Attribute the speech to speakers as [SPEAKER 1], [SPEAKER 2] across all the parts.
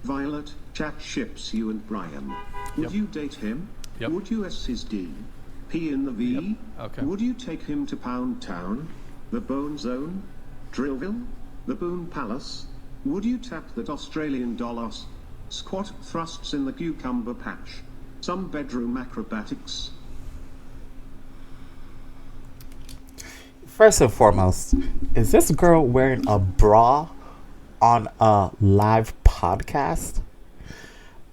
[SPEAKER 1] Violet, chat ships you and Brian. Would you date him?
[SPEAKER 2] Yep.
[SPEAKER 1] Would you S his D? P in the V?
[SPEAKER 2] Yep. Okay.
[SPEAKER 1] Would you take him to Pound Town? The Bone Zone? Drillville? The Boon Palace? Would you tap that Australian dollars? Squat thrusts in the cucumber patch? Some bedroom acrobatics?
[SPEAKER 3] First and foremost, is this girl wearing a bra on a live podcast?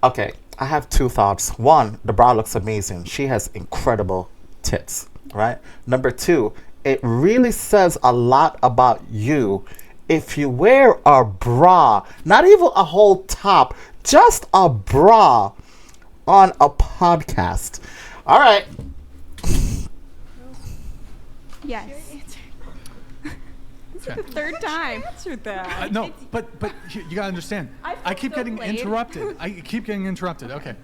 [SPEAKER 3] Okay, I have two thoughts. One, the bra looks amazing. She has incredible tits, right? Number two, it really says a lot about you if you wear a bra, not even a whole top, just a bra on a podcast. All right.
[SPEAKER 4] Yes. This is the third time.
[SPEAKER 5] Answered that.
[SPEAKER 2] No, but you gotta understand. I keep
[SPEAKER 4] so
[SPEAKER 2] getting
[SPEAKER 4] played.
[SPEAKER 2] interrupted. I keep getting interrupted. Okay,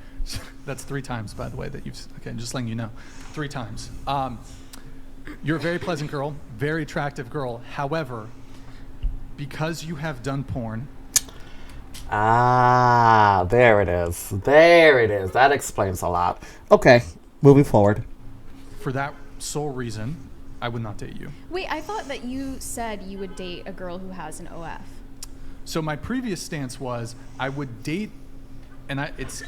[SPEAKER 2] that's 3 times, by the way, that you've. Okay, just letting you know, 3 times. You're a very pleasant girl, very attractive girl. However, because you have done porn.
[SPEAKER 3] Ah, there it is. There it is. That explains a lot. Okay, moving forward.
[SPEAKER 2] For that sole reason, I would not date you.
[SPEAKER 4] Wait, I thought that you said you would date a girl who has an OF.
[SPEAKER 2] So my previous stance was I would date, and I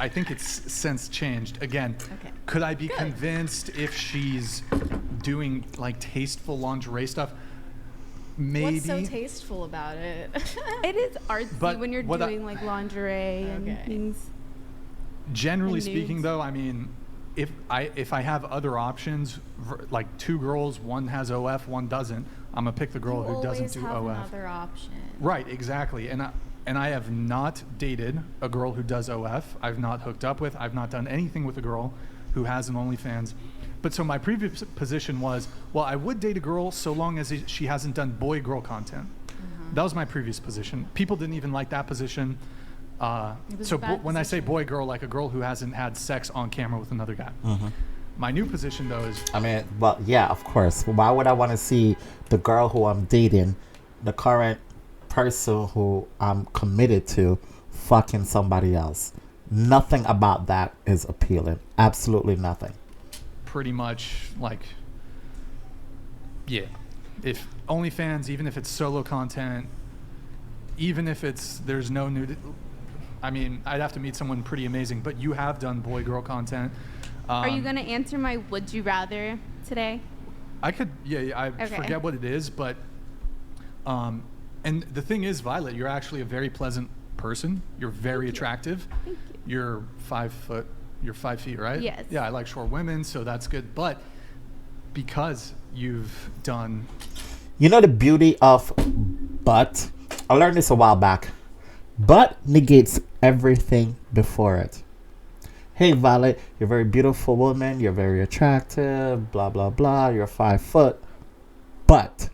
[SPEAKER 2] think it's since changed. Again,
[SPEAKER 4] Okay.
[SPEAKER 2] could I be convinced if she's doing like tasteful lingerie stuff? Maybe.
[SPEAKER 6] What's so tasteful about it?
[SPEAKER 4] It is artsy
[SPEAKER 2] But
[SPEAKER 4] when you're
[SPEAKER 2] what I-
[SPEAKER 4] doing like lingerie and
[SPEAKER 6] Okay.
[SPEAKER 4] things.
[SPEAKER 2] Generally
[SPEAKER 4] And
[SPEAKER 2] speaking,
[SPEAKER 4] nudes.
[SPEAKER 2] though, I mean, if I have other options, like 2 girls, one has OF, one doesn't, I'm gonna pick the girl who doesn't do
[SPEAKER 6] have
[SPEAKER 2] OF.
[SPEAKER 6] another option.
[SPEAKER 2] Right, exactly. And I have not dated a girl who does OF. I've not hooked up with. I've not done anything with a girl who has an OnlyFans. But so my previous position was, well, I would date a girl so long as she hasn't done boy-girl content. That was my previous position. People didn't even like that position.
[SPEAKER 6] was
[SPEAKER 2] So
[SPEAKER 6] a bad
[SPEAKER 2] when I say
[SPEAKER 6] position.
[SPEAKER 2] boy-girl, like a girl who hasn't had sex on camera with another guy. My new position, though, is
[SPEAKER 3] I mean, well, yeah, of course. Why would I want to see the girl who I'm dating, the current person who I'm committed to, fucking somebody else? Nothing about that is appealing. Absolutely nothing.
[SPEAKER 2] pretty much like, yeah. If OnlyFans, even if it's solo content, even if there's no nudity, I mean, I'd have to meet someone pretty amazing, but you have done boy-girl content.
[SPEAKER 4] Are you going to answer my would you rather today?
[SPEAKER 2] I could, I
[SPEAKER 4] Okay.
[SPEAKER 2] forget what it is, but, and the thing is, Violet, you're actually a very pleasant person. You're very attractive.
[SPEAKER 4] Thank you.
[SPEAKER 2] You're 5 feet, right?
[SPEAKER 4] Yes.
[SPEAKER 2] Yeah, I like short women, so that's good. But because you've done,
[SPEAKER 3] You know the beauty of butt? I learned this a while back. Butt negates everything before it. Hey, Violet, you're a very beautiful woman. You're very attractive. Blah, blah, blah. You're 5 foot. But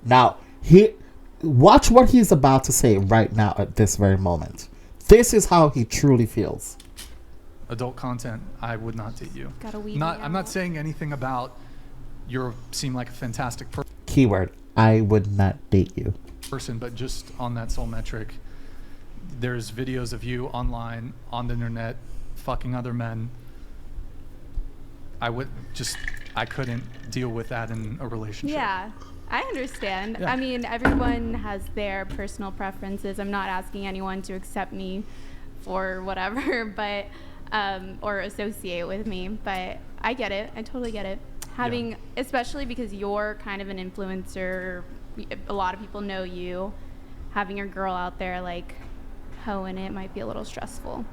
[SPEAKER 3] now, watch what he's about to say right now at this very moment. This is how he truly feels.
[SPEAKER 2] adult content, I would not date you.
[SPEAKER 4] Gotta weed
[SPEAKER 2] Not,
[SPEAKER 4] me
[SPEAKER 2] I'm not
[SPEAKER 4] out.
[SPEAKER 2] saying anything about seem like a fantastic
[SPEAKER 3] Keyword, I would not date you.
[SPEAKER 2] person, but just on that sole metric, there's videos of you online, on the internet, fucking other men. I couldn't deal with that in a relationship.
[SPEAKER 4] Yeah, I understand.
[SPEAKER 2] Yeah.
[SPEAKER 4] I mean, everyone has their personal preferences. I'm not asking anyone to accept me for whatever, but or associate with me. But I get it. I totally get it. Having, especially because you're kind of an influencer, a lot of people know you. Having your girl out there like hoeing it might be a little stressful.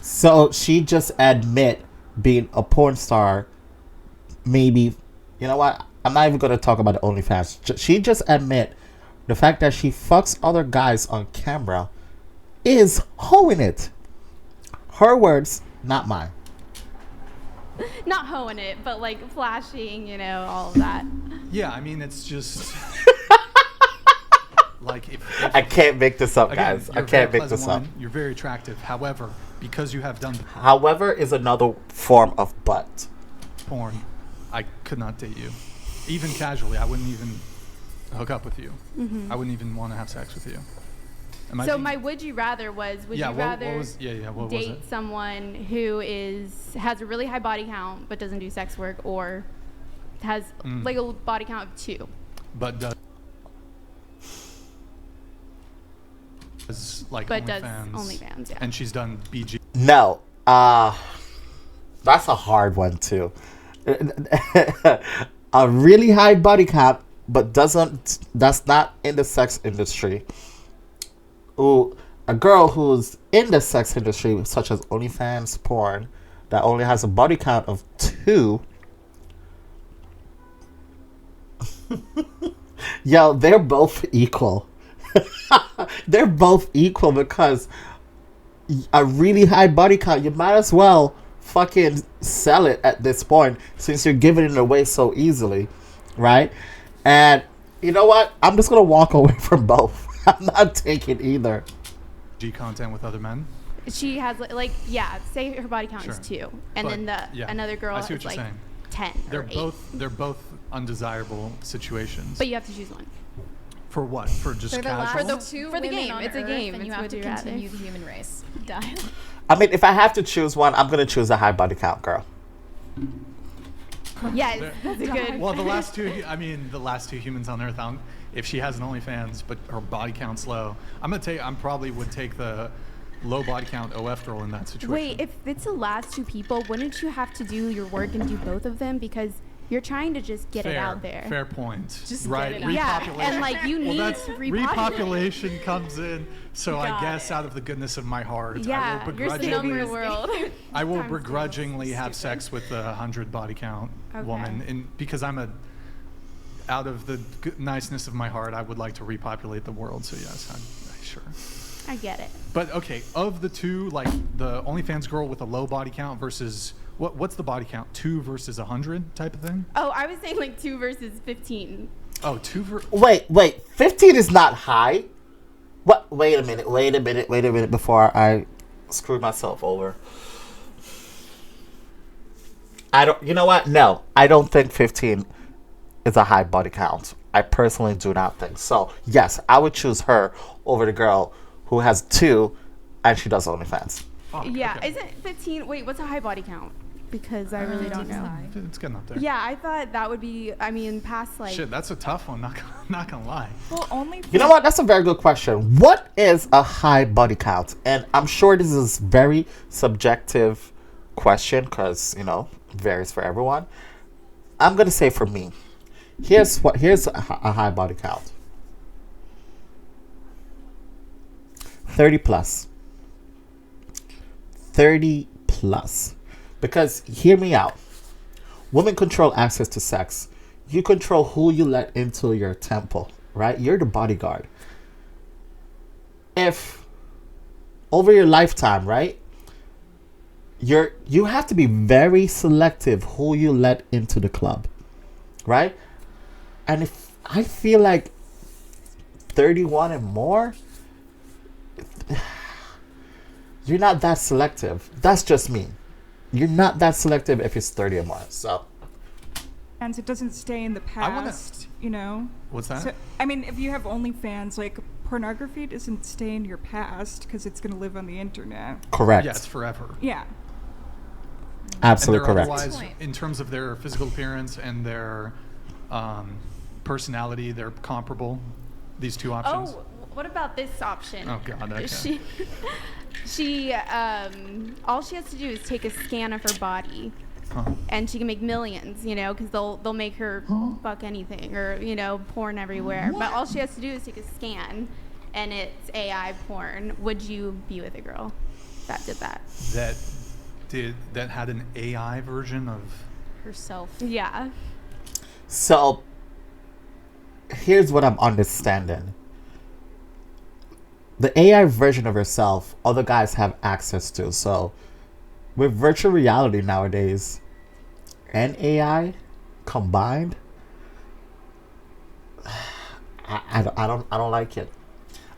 [SPEAKER 3] So she just admit being a porn star, maybe, you know what? I'm not even going to talk about the OnlyFans. She just admit the fact that she fucks other guys on camera is hoeing it. Her words, not mine.
[SPEAKER 4] Not hoeing it, but like flashing, all of that.
[SPEAKER 2] Yeah, I mean, it's just like if
[SPEAKER 3] I can't make this up,
[SPEAKER 2] again,
[SPEAKER 3] guys.
[SPEAKER 2] you're
[SPEAKER 3] I
[SPEAKER 2] a
[SPEAKER 3] can't
[SPEAKER 2] very
[SPEAKER 3] make this
[SPEAKER 2] pleasant
[SPEAKER 3] up.
[SPEAKER 2] woman, You're very attractive. However, because you have done
[SPEAKER 3] However, is another form of butt.
[SPEAKER 2] porn, I could not date you. Even casually, I wouldn't even hook up with you. I wouldn't even want to have sex with you. Am I
[SPEAKER 4] So
[SPEAKER 2] being-
[SPEAKER 4] my would you rather was, would you
[SPEAKER 2] what
[SPEAKER 4] rather
[SPEAKER 2] was, what was
[SPEAKER 4] date
[SPEAKER 2] it?
[SPEAKER 4] someone who has a really high body count but doesn't do sex work, or has like a body count of 2?
[SPEAKER 2] But does like
[SPEAKER 4] But does
[SPEAKER 2] OnlyFans.
[SPEAKER 4] OnlyFans, yeah.
[SPEAKER 2] And she's done BG.
[SPEAKER 3] No. That's a hard one too. A really high body count, but that's not in the sex industry. Ooh, a girl who's in the sex industry, such as OnlyFans porn, that only has a body count of 2. Yo, they're both equal. They're both equal because a really high body count, you might as well fucking sell it at this point since you're giving it away so easily, right? And you know what? I'm just gonna walk away from both. I'm not taking either.
[SPEAKER 2] content with other men.
[SPEAKER 4] She has yeah, say her body count is
[SPEAKER 2] Sure.
[SPEAKER 4] 2, and
[SPEAKER 2] But,
[SPEAKER 4] then
[SPEAKER 2] yeah,
[SPEAKER 4] another girl
[SPEAKER 2] I
[SPEAKER 4] has
[SPEAKER 2] see what you're
[SPEAKER 4] like
[SPEAKER 2] saying.
[SPEAKER 4] 10 or 8.
[SPEAKER 2] They're both undesirable situations.
[SPEAKER 4] But you have to choose one.
[SPEAKER 2] For what? For just
[SPEAKER 6] They're the
[SPEAKER 2] casual?
[SPEAKER 6] last two
[SPEAKER 4] for the
[SPEAKER 6] women
[SPEAKER 4] game.
[SPEAKER 6] on
[SPEAKER 4] It's a
[SPEAKER 6] Earth,
[SPEAKER 4] game.
[SPEAKER 6] and you
[SPEAKER 4] It's
[SPEAKER 6] have
[SPEAKER 4] would
[SPEAKER 6] to
[SPEAKER 4] you rather.
[SPEAKER 6] continue the human race. Die.
[SPEAKER 3] I mean, if I have to choose one, I'm gonna choose a high body count girl.
[SPEAKER 4] Yes,
[SPEAKER 2] There-
[SPEAKER 4] that's a good.
[SPEAKER 2] Well, the last two humans on Earth, if she has an OnlyFans but her body count's low, I probably would take the low body count OF girl in that situation.
[SPEAKER 4] Wait, if it's the last 2 people, wouldn't you have to do your work and do both of them, because you're trying to just get it out there?
[SPEAKER 2] Fair point.
[SPEAKER 6] Just
[SPEAKER 2] right.
[SPEAKER 6] get it out.
[SPEAKER 4] Yeah,
[SPEAKER 2] Repopulation.
[SPEAKER 4] and like you
[SPEAKER 2] Well,
[SPEAKER 4] need
[SPEAKER 2] that's
[SPEAKER 4] to repopulate.
[SPEAKER 2] repopulation comes in. So I
[SPEAKER 6] Got
[SPEAKER 2] guess
[SPEAKER 6] it.
[SPEAKER 2] out of the goodness of my heart,
[SPEAKER 4] Yeah,
[SPEAKER 2] I will
[SPEAKER 4] you're saving the
[SPEAKER 2] begrudgingly,
[SPEAKER 4] world.
[SPEAKER 2] I will
[SPEAKER 4] Times two.
[SPEAKER 2] begrudgingly have sex with a 100 body count
[SPEAKER 4] Okay.
[SPEAKER 2] woman, because out of the niceness of my heart, I would like to repopulate the world. So yes, sure.
[SPEAKER 4] I get it.
[SPEAKER 2] But okay, of the two, like the OnlyFans girl with a low body count versus what's the body count? 2 versus 100 type of thing?
[SPEAKER 4] Oh, I was saying like 2 versus 15.
[SPEAKER 2] Oh, 2
[SPEAKER 3] Wait. 15 is not high. What? Wait a minute before I screw myself over. You know what? No, I don't think 15 is a high body count. I personally do not think so. Yes, I would choose her over the girl who has 2 and she does OnlyFans.
[SPEAKER 2] Oh,
[SPEAKER 4] Yeah,
[SPEAKER 2] okay.
[SPEAKER 4] isn't 15? Wait, what's a high body count? Because I really don't know.
[SPEAKER 2] It's getting up there.
[SPEAKER 4] Yeah, I thought that would be. I mean, past like.
[SPEAKER 2] Shit, that's a tough one. Not gonna lie.
[SPEAKER 6] Well, only.
[SPEAKER 3] You know what? That's a very good question. What is a high body count? And I'm sure this is a very subjective question because, varies for everyone. I'm going to say for me, here's a high body count. 30 plus. 30 plus. Because hear me out. Women control access to sex. You control who you let into your temple, right? You're the bodyguard. If over your lifetime, right? You have to be very selective who you let into the club, right? And if I feel like 31 and more, you're not that selective. That's just me. You're not that selective if it's 30 or more. So,
[SPEAKER 5] And it doesn't stay in the past,
[SPEAKER 2] What's that?
[SPEAKER 5] So, I mean, if you have OnlyFans, like, pornography doesn't stay in your past because it's going to live on the internet.
[SPEAKER 3] correct.
[SPEAKER 2] Yeah, it's forever.
[SPEAKER 5] Yeah.
[SPEAKER 3] Absolutely
[SPEAKER 2] and they're
[SPEAKER 3] correct.
[SPEAKER 2] otherwise, in terms of their physical appearance and their personality, they're comparable. These two options.
[SPEAKER 4] Oh, what about this option?
[SPEAKER 2] Oh, God, okay.
[SPEAKER 4] She all she has to do is take a scan of her body,
[SPEAKER 2] Huh.
[SPEAKER 4] and she can make millions, because they'll make her fuck anything, or porn everywhere. But all she has to do is take a scan, and it's AI porn. Would you be with a girl that did that?
[SPEAKER 2] That had an AI version of.
[SPEAKER 6] herself.
[SPEAKER 4] Yeah.
[SPEAKER 3] So, here's what I'm understanding. The AI version of herself, other guys have access to. So, with virtual reality nowadays and AI combined, I don't like it.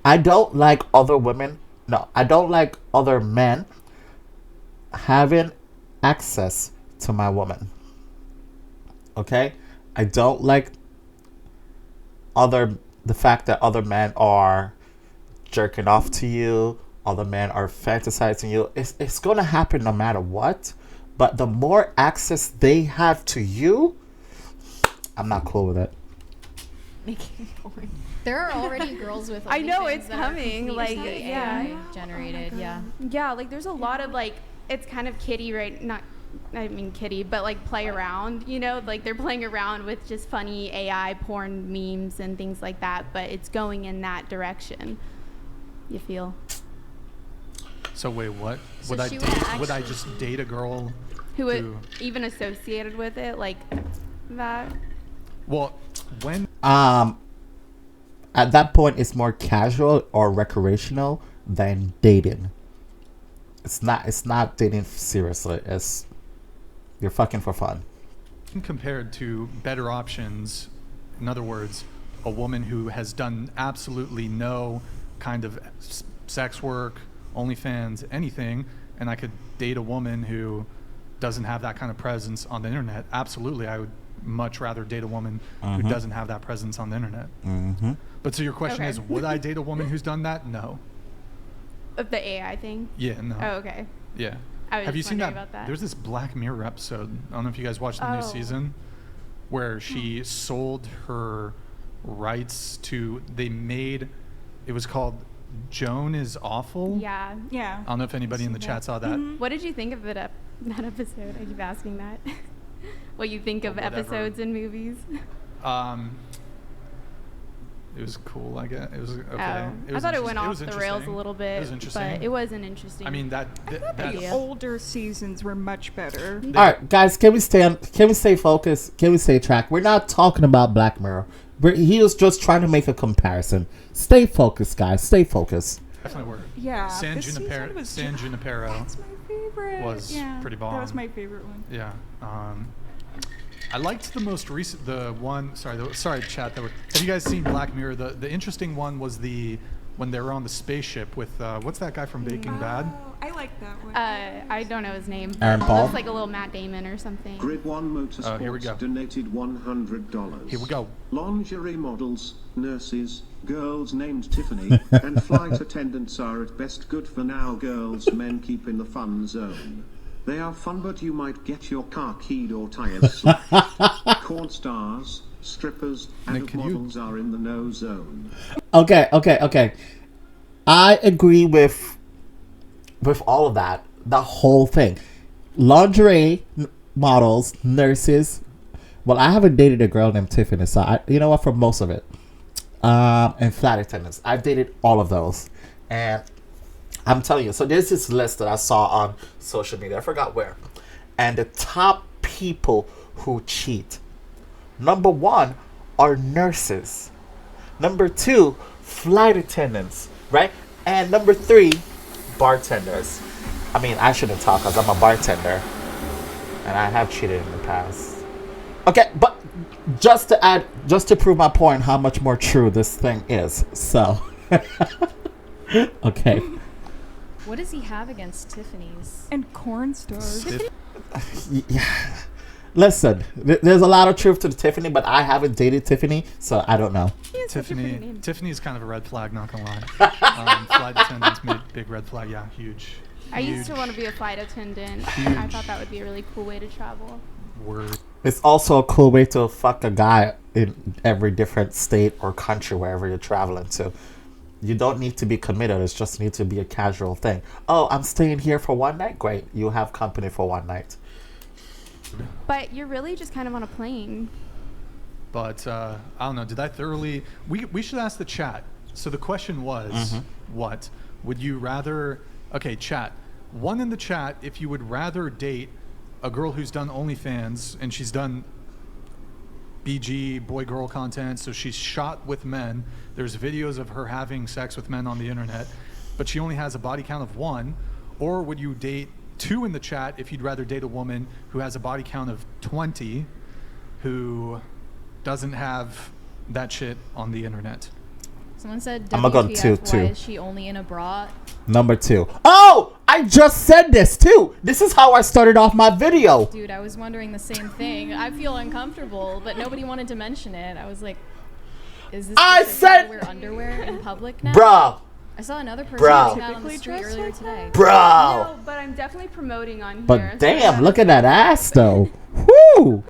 [SPEAKER 3] I don't like other women. No, I don't like other men having access to my woman. Okay? I don't like the fact that other men are jerking off to you. Other men are fantasizing you. It's going to happen no matter what. But the more access they have to you, I'm not cool with it.
[SPEAKER 6] Making porn. There are already girls with.
[SPEAKER 4] I know,
[SPEAKER 6] OnlyFans
[SPEAKER 4] it's
[SPEAKER 6] that are
[SPEAKER 4] coming,
[SPEAKER 6] completely
[SPEAKER 4] like,
[SPEAKER 6] AI
[SPEAKER 4] yeah.
[SPEAKER 6] generated. Yeah.
[SPEAKER 4] Yeah, like there's a lot of like, it's kind of kiddie, right? Not, I mean kiddie, but like play around, you know, like they're playing around with just funny AI porn memes and things like that, but it's going in that direction. You feel?
[SPEAKER 2] So wait, what?
[SPEAKER 6] So
[SPEAKER 2] Would
[SPEAKER 6] she
[SPEAKER 2] would I
[SPEAKER 6] actually-
[SPEAKER 2] just date a girl
[SPEAKER 4] Who would
[SPEAKER 2] who?
[SPEAKER 4] even associated with it, like that?
[SPEAKER 2] Well, when
[SPEAKER 3] At that point, it's more casual or recreational than dating. It's not dating seriously. It's you're fucking for fun.
[SPEAKER 2] compared to better options, in other words, a woman who has done absolutely no kind of sex work, OnlyFans, anything, and I could date a woman who doesn't have that kind of presence on the internet. Absolutely, I would much rather date a woman who doesn't have that presence on the internet.
[SPEAKER 3] Mm-hmm.
[SPEAKER 2] But so your question
[SPEAKER 4] Okay.
[SPEAKER 2] is, would I date a woman who's done that? No.
[SPEAKER 4] Of the AI thing?
[SPEAKER 2] Yeah, no.
[SPEAKER 4] Oh, okay.
[SPEAKER 2] Yeah.
[SPEAKER 4] I was
[SPEAKER 2] Have you
[SPEAKER 4] just
[SPEAKER 2] seen that?
[SPEAKER 4] wondering about that.
[SPEAKER 2] There's this Black Mirror episode. I don't know if you guys watched the new
[SPEAKER 4] Oh.
[SPEAKER 2] season, where she sold her rights to. They made. It was called Joan is Awful.
[SPEAKER 4] Yeah.
[SPEAKER 5] Yeah.
[SPEAKER 2] I don't know if anybody in the
[SPEAKER 5] Seen
[SPEAKER 2] chat
[SPEAKER 5] that.
[SPEAKER 2] saw that.
[SPEAKER 4] What did you think of it? That episode? I keep asking that. What you think of
[SPEAKER 2] Whatever.
[SPEAKER 4] episodes in movies?
[SPEAKER 2] It was cool. I guess it was okay.
[SPEAKER 4] Oh, I
[SPEAKER 2] was
[SPEAKER 4] thought it
[SPEAKER 2] interest-
[SPEAKER 4] went off
[SPEAKER 2] was
[SPEAKER 4] the rails a
[SPEAKER 2] interesting.
[SPEAKER 4] little bit,
[SPEAKER 2] It was interesting.
[SPEAKER 4] but it wasn't interesting.
[SPEAKER 2] I mean that.
[SPEAKER 5] The
[SPEAKER 4] Yeah.
[SPEAKER 5] older seasons were much better.
[SPEAKER 3] All right, guys, can we stay focused? Can we stay track? We're not talking about Black Mirror. He was just trying to make a comparison. Stay focused, guys. Stay focused.
[SPEAKER 2] Definitely were.
[SPEAKER 5] Yeah.
[SPEAKER 2] San
[SPEAKER 5] this season
[SPEAKER 2] Junipero.
[SPEAKER 5] was
[SPEAKER 2] San
[SPEAKER 5] ju-
[SPEAKER 2] Junipero.
[SPEAKER 5] That's my favorite.
[SPEAKER 2] was
[SPEAKER 5] yeah,
[SPEAKER 2] pretty
[SPEAKER 5] That was
[SPEAKER 2] bomb.
[SPEAKER 5] my favorite one.
[SPEAKER 2] Yeah. I liked the most recent, the one. Sorry, chat. Have you guys seen Black Mirror? The interesting one was when they were on the spaceship with what's that guy from Breaking Bad?
[SPEAKER 5] Oh, I like that one.
[SPEAKER 4] I don't know his name.
[SPEAKER 3] Aaron Paul?
[SPEAKER 4] Looks like a little Matt Damon or something.
[SPEAKER 1] Grid One Motorsports
[SPEAKER 2] here we go.
[SPEAKER 1] donated $100.
[SPEAKER 2] Here we go.
[SPEAKER 1] Lingerie models, nurses, girls named Tiffany, and flight attendants are at best good for now. Girls, men keep in the fun zone. They are fun, but you might get your car keyed or tires slapped. Corn stars, strippers, and
[SPEAKER 2] Nick, can you-
[SPEAKER 1] models are in the no zone.
[SPEAKER 3] Okay. I agree with all of that. The whole thing. Lingerie models, nurses. Well, I haven't dated a girl named Tiffany, so you know what? For most of it, and flight attendants, I've dated all of those, and I'm telling you. So there's this list that I saw on social media. I forgot where, and the top people who cheat. Number 1 are nurses. Number 2, flight attendants, right? And number 3, bartenders. I mean, I shouldn't talk because I'm a bartender, and I have cheated in the past. Okay, but just to prove my point, how much more true this thing is. So, okay.
[SPEAKER 6] What does he have against Tiffany's?
[SPEAKER 5] and corn stars.
[SPEAKER 3] Yeah. Listen, there's a lot of truth to the Tiffany, but I haven't dated Tiffany, so I don't know.
[SPEAKER 4] He has such a pretty name.
[SPEAKER 2] Tiffany's kind of a red flag, not gonna lie. Flight attendants, big red flag. Yeah, huge.
[SPEAKER 4] I used to
[SPEAKER 2] Huge.
[SPEAKER 4] want to be a flight attendant. I
[SPEAKER 2] Huge.
[SPEAKER 4] thought that would be a really cool way to travel.
[SPEAKER 2] Word.
[SPEAKER 3] It's also a cool way to fuck a guy in every different state or country wherever you're traveling to. You don't need to be committed. It just needs to be a casual thing. Oh, I'm staying here for one night. Great. You have company for one night.
[SPEAKER 4] But you're really just kind of on a plane.
[SPEAKER 2] But I don't know. Did I thoroughly? We should ask the chat. So the question was, what would you rather? Okay, chat. One in the chat, if you would rather date a girl who's done OnlyFans and she's done BG boy girl content, so she's shot with men. There's videos of her having sex with men on the internet, but she only has a body count of 1. Or would you date 2 in the chat if you'd rather date a woman who has a body count of 20, who doesn't have that shit on the internet?
[SPEAKER 6] Someone said,
[SPEAKER 3] I'ma go
[SPEAKER 6] WTF,
[SPEAKER 3] two.
[SPEAKER 6] why is she only in a bra?
[SPEAKER 3] Number 2. Oh, I just said this too. This is how I started off my video.
[SPEAKER 6] Dude, I was wondering the same thing. I feel uncomfortable, but nobody wanted to mention it. I was like, is this
[SPEAKER 3] I
[SPEAKER 6] because
[SPEAKER 3] said-
[SPEAKER 6] I wear underwear in public now?
[SPEAKER 3] Bruh,
[SPEAKER 6] I saw another person
[SPEAKER 3] Bro.
[SPEAKER 6] doing that on the
[SPEAKER 5] Typically
[SPEAKER 6] street
[SPEAKER 5] dressed
[SPEAKER 6] earlier
[SPEAKER 5] like
[SPEAKER 6] today.
[SPEAKER 3] Bro.
[SPEAKER 4] No, but I'm definitely promoting on here.
[SPEAKER 3] But
[SPEAKER 4] so
[SPEAKER 3] damn,
[SPEAKER 4] I
[SPEAKER 3] look at
[SPEAKER 4] gotta
[SPEAKER 3] that
[SPEAKER 4] say
[SPEAKER 3] ass though. Woo!